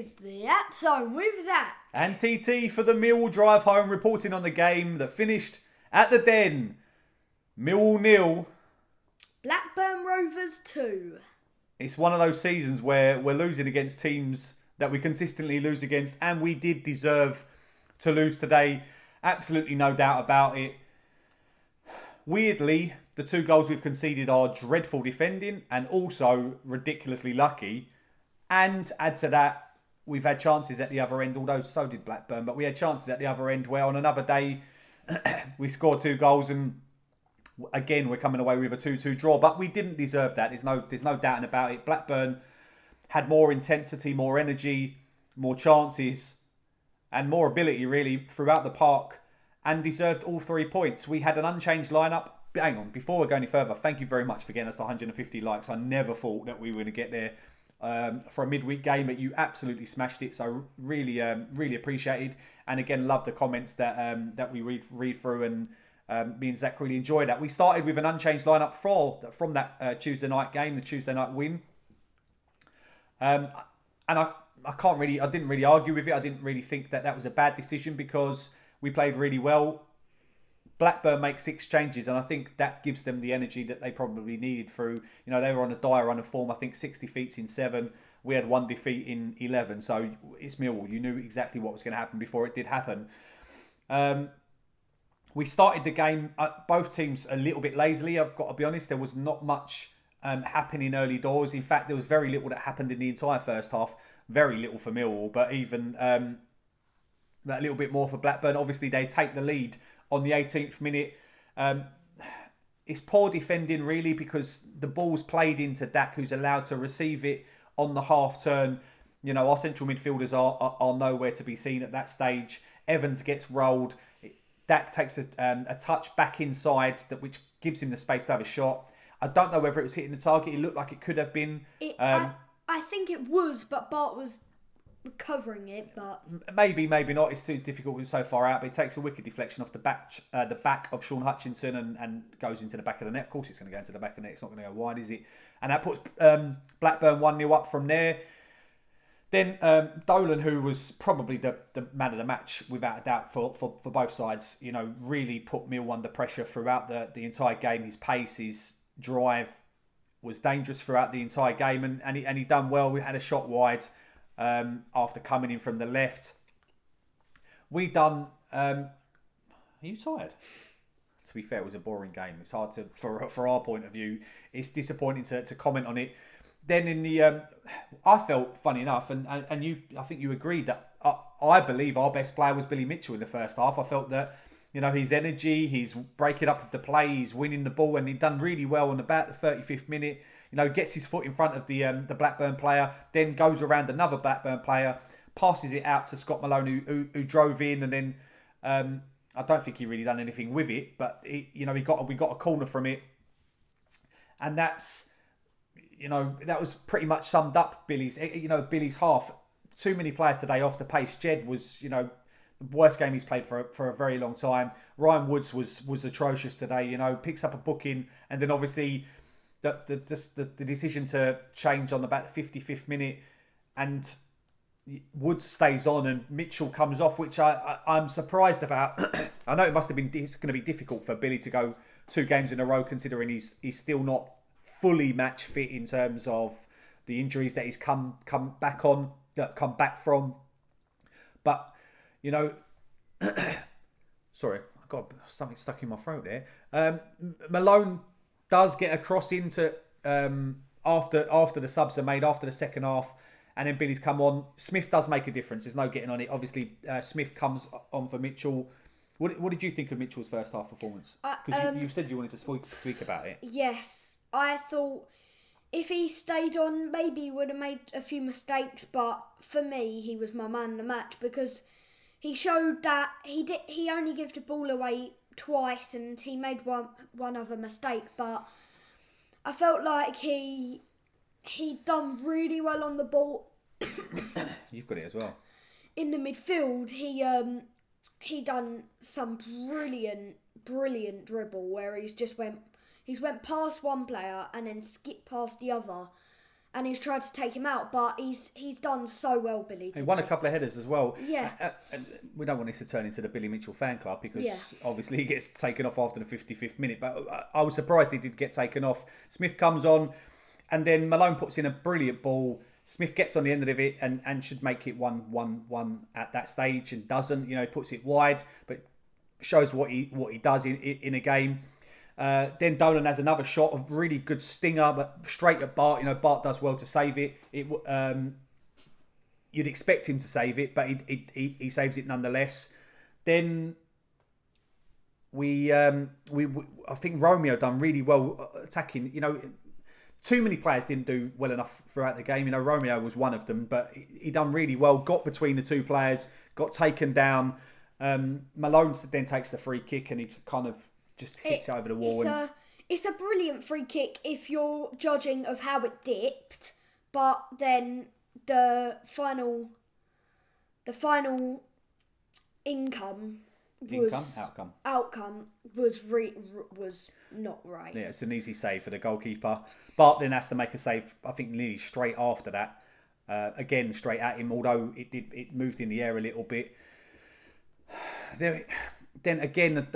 is the At Zone with Zac and TT for the Millwall drive home, reporting on the game that finished at the Den. Millwall 0. Blackburn Rovers 2. It's one of those seasons where we're losing against teams that we consistently lose against, and we did deserve to lose today. Absolutely no doubt about it. Weirdly, the 2 goals we've conceded are dreadful defending and also ridiculously lucky. And add to that, we've had chances at the other end, although so did Blackburn, but we had chances at the other end where on another day we scored 2 goals and again we're coming away with a 2-2 draw. But we didn't deserve that. There's no doubting about it. Blackburn had more intensity, more energy, more chances and more ability really throughout the park and deserved all 3 points. We had an unchanged lineup. Hang on, before we go any further, thank you very much for getting us to 150 likes. I never thought that we were going to get there for a midweek game, but you absolutely smashed it. So really, really appreciated. And again, love the comments that we read through, and me and Zac really enjoyed that. We started with an unchanged lineup from that Tuesday night game, the Tuesday night win. And I didn't really argue with it. I didn't really think that was a bad decision because we played really well. Blackburn make 6 changes, and I think that gives them the energy that they probably needed through, they were on a dire run of form. I think 6 defeats in 7. We had 1 defeat in 11. So it's Millwall. You knew exactly what was going to happen before it did happen. We started the game, both teams a little bit lazily. I've got to be honest, there was not much happening early doors. In fact, there was very little that happened in the entire first half. Very little for Millwall, but even a little bit more for Blackburn. Obviously, they take the lead on the 18th minute. It's poor defending really because the ball's played into Dak, who's allowed to receive it on the half turn. Our central midfielders are nowhere to be seen at that stage. Evans gets rolled. Dak takes a touch back inside, which gives him the space to have a shot. I don't know whether it was hitting the target. It looked like it could have been. I think it was, but Bart was covering it, but maybe not. It's too difficult. We're so far out, but it takes a wicked deflection off the back of Sean Hutchinson and goes into the back of the net. Of course, it's going to go into the back of the net. It's not going to go wide, is it? And that puts Blackburn 1-0 up from there. Then Dolan, who was probably the man of the match without a doubt for both sides, really put Mill under pressure throughout the entire game. His pace, his drive was dangerous throughout the entire game, and he done well. We had a shot wide. After coming in from the left, we done. Are you tired? To be fair, it was a boring game. It's hard to, for our point of view, it's disappointing to comment on it. Then in the, I felt funny enough, and you, I think you agreed that I believe our best player was Billy Mitchell in the first half. I felt that his energy, his breaking up of the play, he's winning the ball, and he done really well on about the 35th minute. Gets his foot in front of the Blackburn player, then goes around another Blackburn player, passes it out to Scott Malone, who drove in, and then I don't think he really done anything with it, but we got a corner from it, and that's that was pretty much summed up Billy's half. Too many players today off the pace. Jed was the worst game he's played for a very long time. Ryan Woods was atrocious today. Picks up a booking, and then obviously. The decision to change on about the 55th minute, and Woods stays on and Mitchell comes off, which I'm surprised about. I know it's going to be difficult for Billy to go 2 games in a row, considering he's still not fully match fit in terms of the injuries that he's come back from. But sorry, I got something stuck in my throat there. Malone does get a cross into after the subs are made, after the second half, and then Billy's come on. Smith does make a difference. There's no getting on it. Obviously, Smith comes on for Mitchell. What did you think of Mitchell's first half performance? Because you said you wanted to speak about it. Yes, I thought if he stayed on, maybe he would have made a few mistakes, but for me, he was my man of the match because he showed that he only gave the ball away twice, and he made one other mistake, but I felt like he done really well on the ball. You've got it as well. In the midfield, he done some brilliant dribble where he's went past one player and then skipped past the other, and he's tried to take him out, but he's done so well, Billy. He won a couple of headers as well. Yeah. And we don't want this to turn into the Billy Mitchell fan club because obviously he gets taken off after the 55th minute. But I was surprised he did get taken off. Smith comes on, and then Malone puts in a brilliant ball. Smith gets on the end of it and should make it 1-1 at that stage, and doesn't. He puts it wide, but shows what he does in a game. Then Dolan has another shot, of really good stinger, but straight at Bart. Bart does well to save it. You'd expect him to save it, but he saves it nonetheless. Then I think Romeo done really well attacking. Too many players didn't do well enough throughout the game. Romeo was one of them, but he done really well. Got between the two players, got taken down. Malone then takes the free kick and he kind of just hits it over the wall. It's a brilliant free kick if you're judging of how it dipped, but then the final outcome was not right. Yeah, it's an easy save for the goalkeeper. Bart then has to make a save, I think, nearly straight after that. Again, straight at him, although it moved in the air a little bit. Then again,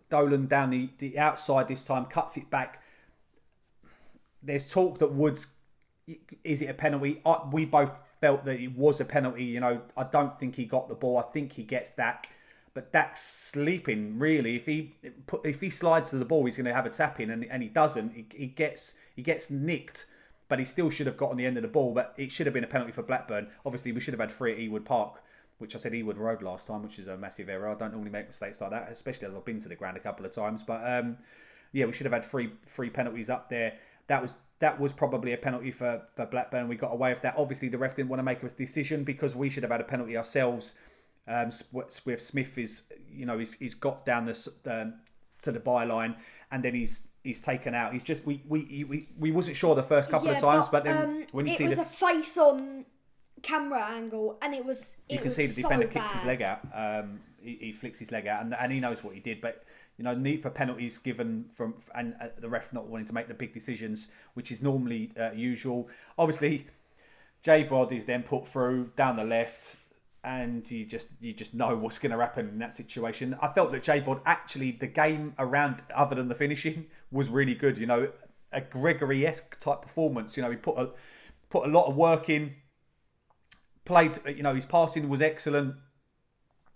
Dolan down the outside this time, cuts it back. There's talk that Woods, is it a penalty? We both felt that it was a penalty. I don't think he got the ball. I think he gets Dak. But Dak's sleeping, really. If he slides to the ball, he's going to have a tap in, and he doesn't. He gets nicked, but he still should have got on the end of the ball. But it should have been a penalty for Blackburn. Obviously, we should have had 3 at Ewood Park, which I said Ewood Road last time, which is a massive error. I don't normally make mistakes like that, especially as I've been to the ground a couple of times. But we should have had three penalties up there. That was probably a penalty for Blackburn. We got away with that. Obviously, the ref didn't want to make a decision because we should have had a penalty ourselves. With Smith he's got down to the byline, and then he's taken out. He's just we wasn't sure the first couple of times, but then when you see it was a face on camera angle, and you can see the defender kicks his leg out. He flicks his leg out, and he knows what he did, but. Need for penalties given and the ref not wanting to make the big decisions, which is normally usual. Obviously, J-Bod is then put through down the left, and you just know what's going to happen in that situation. I felt that J-Bod actually, the game around, other than the finishing, was really good. A Gregory-esque type performance. He put a lot of work in. Played. His passing was excellent.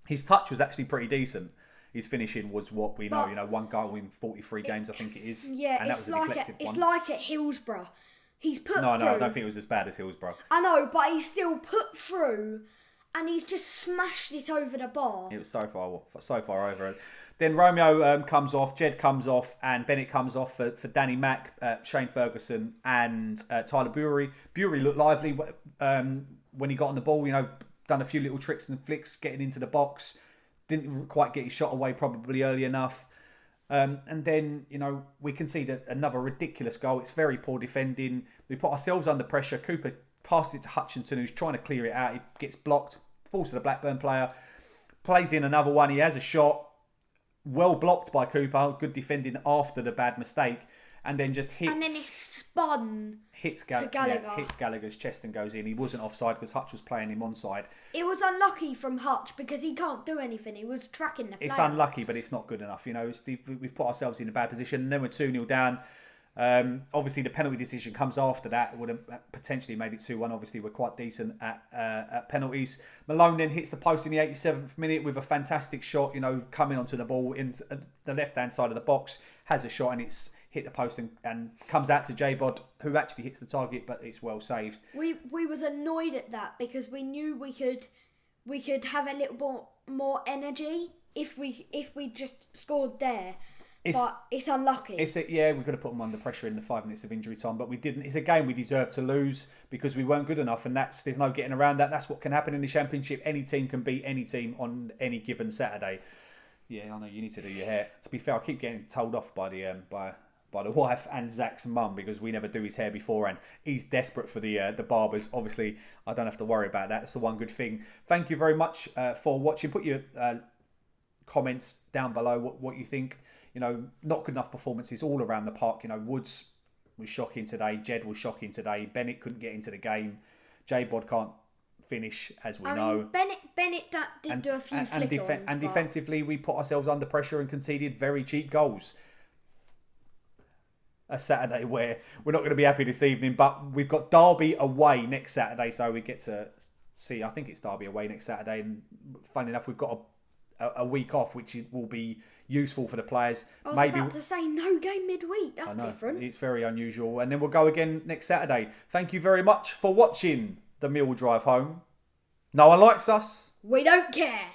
His touch was actually pretty decent. His finishing was what we know. One goal in 43 games, I think it is. Yeah, and that was a deflected one. It's like at Hillsborough. He's put through. No, I don't think it was as bad as Hillsborough. I know, but he's still put through, and he's just smashed it over the bar. It was so far over. Then Romeo comes off, Jed comes off, and Bennett comes off for Danny Mack, Shane Ferguson, and Tyler Bury. Bury looked lively when he got on the ball. Done a few little tricks and flicks, getting into the box. Didn't quite get his shot away probably early enough. And then, we conceded another ridiculous goal. It's very poor defending. We put ourselves under pressure. Cooper passes it to Hutchinson, who's trying to clear it out. He gets blocked, falls to the Blackburn player, plays in another one. He has a shot, well blocked by Cooper. Good defending after the bad mistake. And then just hits... And then he spun hits Gallagher. Yeah, hits Gallagher's chest and goes in. He wasn't offside because Hutch was playing him onside. It was unlucky from Hutch because he can't do anything. He was tracking the player. It's unlucky, but it's not good enough. We've put ourselves in a bad position, and then we're 2-0 down. Obviously, the penalty decision comes after that. It would have potentially made it 2-1. Obviously, we're quite decent at penalties. Malone then hits the post in the 87th minute with a fantastic shot, coming onto the ball in the left-hand side of the box, has a shot, and it's hit the post and comes out to J-Bod, who actually hits the target, but it's well saved. We was annoyed at that because we knew we could have a little more energy if we just scored there. But it's unlucky. We could have put them under pressure in the 5 minutes of injury time, but we didn't. It's a game we deserved to lose because we weren't good enough, and there's no getting around that. That's what can happen in the Championship. Any team can beat any team on any given Saturday. Yeah, I know you need to do your hair. To be fair, I keep getting told off by the wife and Zac's mum because we never do his hair beforehand. He's desperate for the barbers. Obviously, I don't have to worry about that. That's the one good thing. Thank you very much for watching. Put your comments down below what you think. Not good enough performances all around the park. Woods was shocking today. Jed was shocking today. Bennett couldn't get into the game. J-Bod can't finish, as we know. Bennett did do a few flick-ons. And defensively, we put ourselves under pressure and conceded very cheap goals. A Saturday where we're not going to be happy this evening, but we've got Derby away next Saturday, so we get to see. I think it's Derby away next Saturday, and funny enough, we've got a week off, which will be useful for the players. I was about to say no game midweek. That's different. It's very unusual, and then we'll go again next Saturday. Thank you very much for watching the Millwall Drive Home. No one likes us. We don't care.